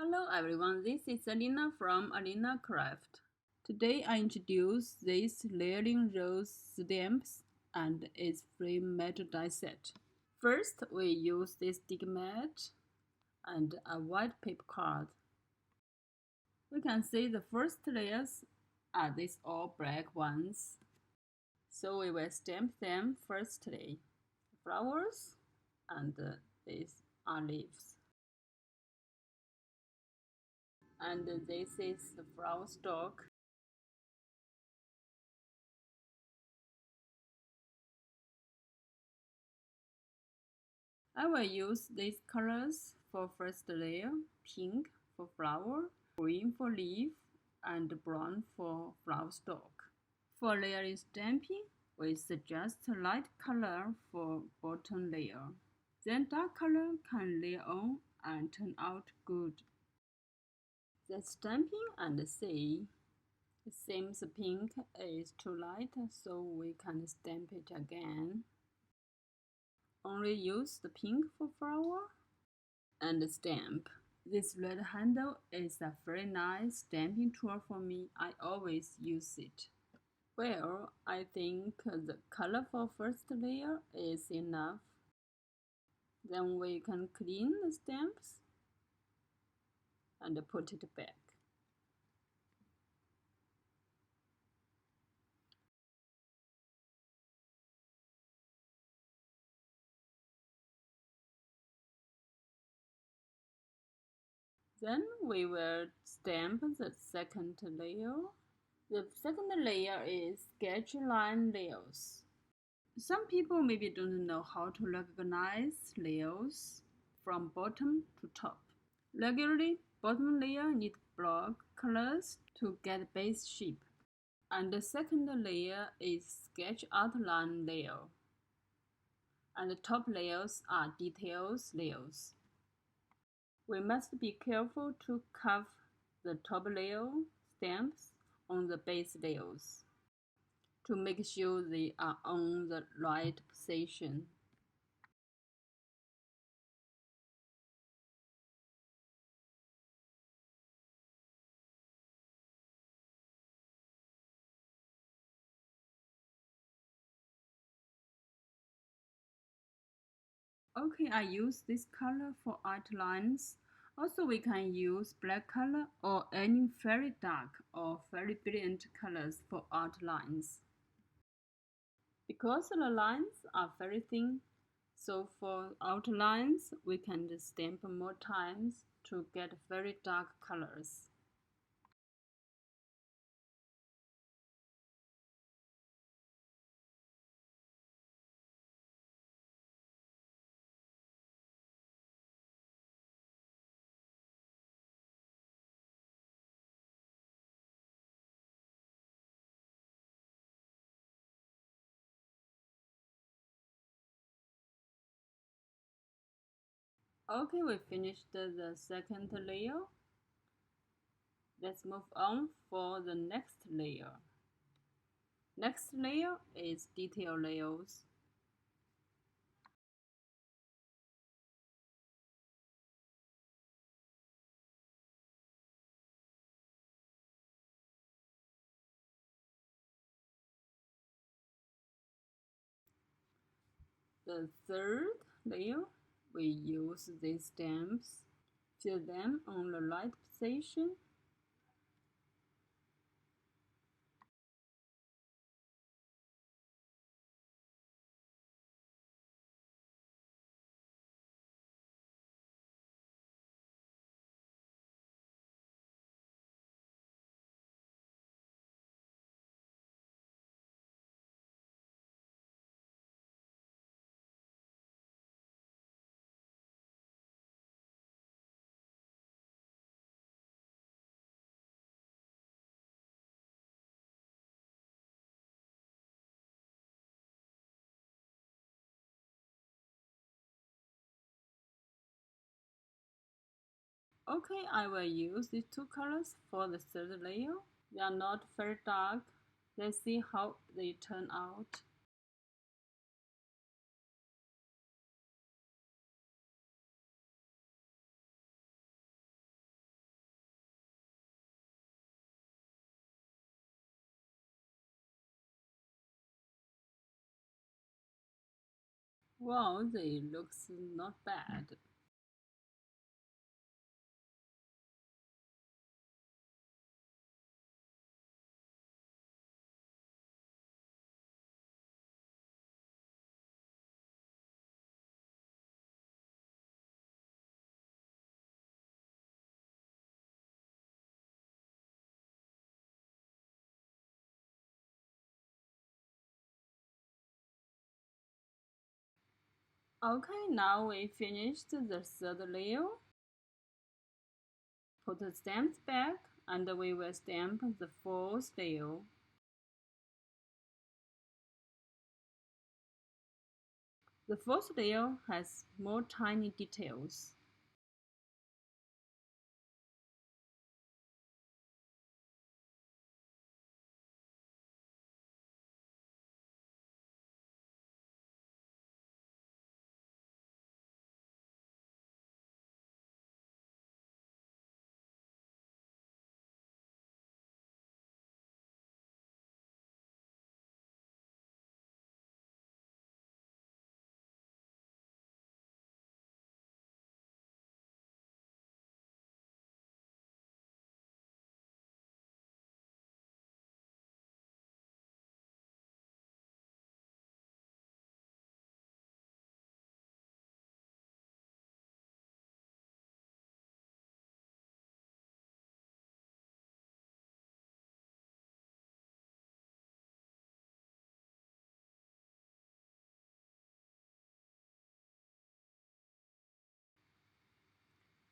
Hello everyone, this is Alina from Alinacutle. Today I introduce these layering rose stamps and its free metal die set. First, we use this sticky mat and a white paper card. We can see the first layers are these all black ones. So we will stamp them firstly. Flowers and these are leaves. And this is the flower stalk. I will use these colors for first layer: pink for flower, green for leaf, and brown for flower stalk. For layering stamping, we suggest light color for bottom layer. Then dark color can layer on and turn out good. The stamping and see. It seems pink is too light, so we can stamp it again. Only use the pink for flower and stamp. This red handle is a very nice stamping tool for me. I always use it. Well, I think the color for first layer is enough. Then we can clean the stamps and put it back. Then we will stamp the second layer. The second layer is sketch line layers. Some people maybe don't know how to recognize layers from bottom to top. Regularly, bottom layer need block colors to get base shape. And the second layer is sketch outline layer. And the top layers are details layers. We must be careful to carve the top layer stamps on the base layers to make sure they are on the right position. Okay, I use this color for outlines. Also, we can use black color or any very dark or very brilliant colors for outlines. Because the lines are very thin, so for outlines, we can stamp more times to get very dark colors. Okay, we finished the second layer. Let's move on for the next layer. Next layer is detail layers. The third layer, we use these stamps, fill them on the right position. Okay, I will use these two colors for the third layer. They are not very dark. Let's see how they turn out. Well, they looks not bad. Okay, now we finished the third layer. Put the stamps back and we will stamp the fourth layer. The fourth layer has more tiny details.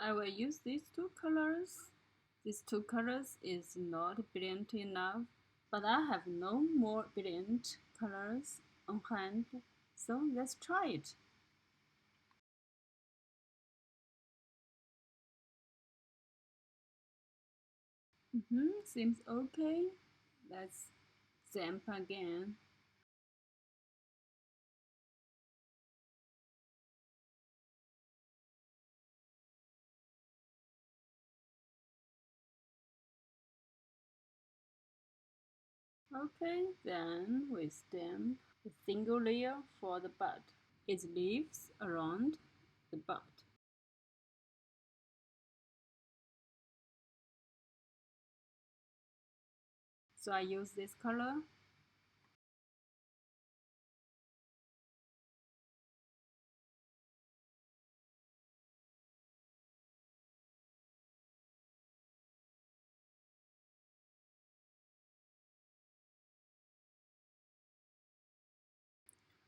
I will use these two colors. These two colors is not brilliant enough, but I have no more brilliant colors on hand, so let's try it. Seems okay. Let's stamp again. Okay, then we stamp a single layer for the bud. It leaves around the bud. So I use this color.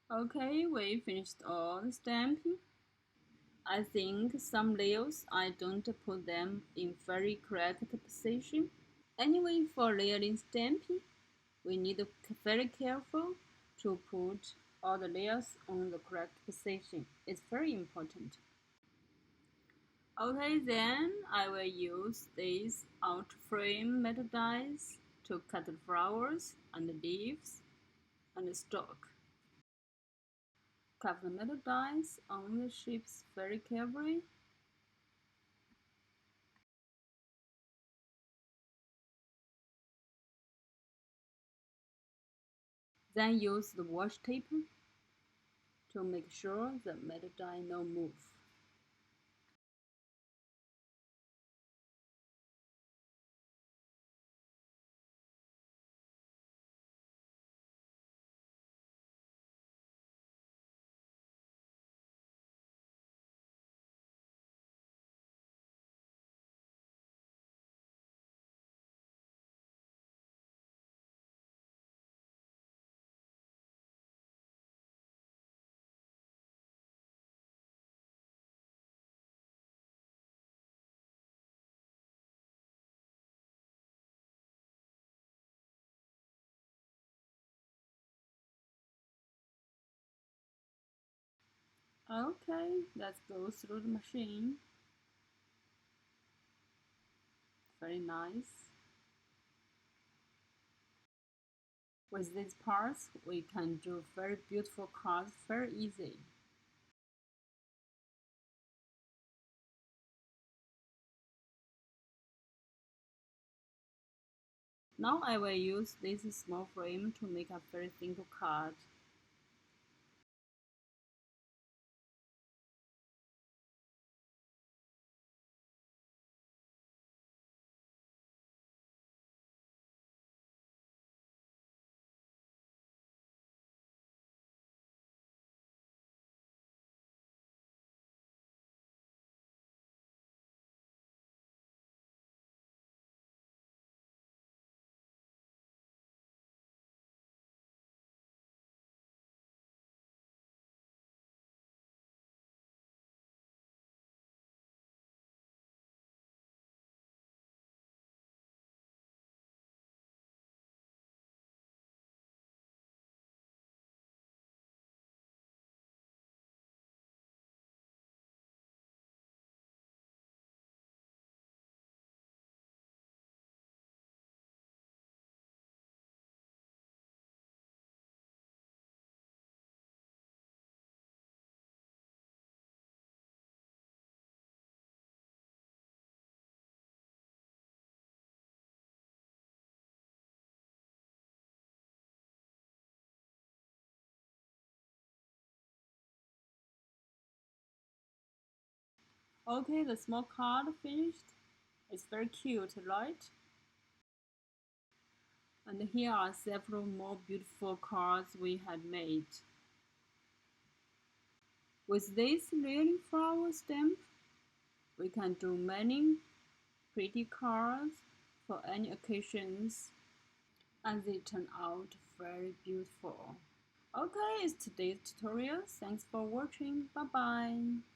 Okay, we finished all the stamping. I think some layers I don't put them in very correct position. Anyway, for layering stamping, we need to be very careful to put all the layers on the correct position. It's very important. Okay, then I will use these out frame metal dies to cut the flowers and the leaves and the stalk. Cut the metal dies on the shapes very carefully. Then use the washi tape to make sure the metal die no move. Okay, let's go through the machine. Very nice. With these parts, we can do very beautiful cards very easy. Now I will use this small frame to make a very simple card. Okay, the small card finished. It's very cute, right? And here are several more beautiful cards we had made. With this really flower stamp, we can do many pretty cards for any occasions, and they turn out very beautiful. Okay, it's today's tutorial. Thanks for watching. Bye bye.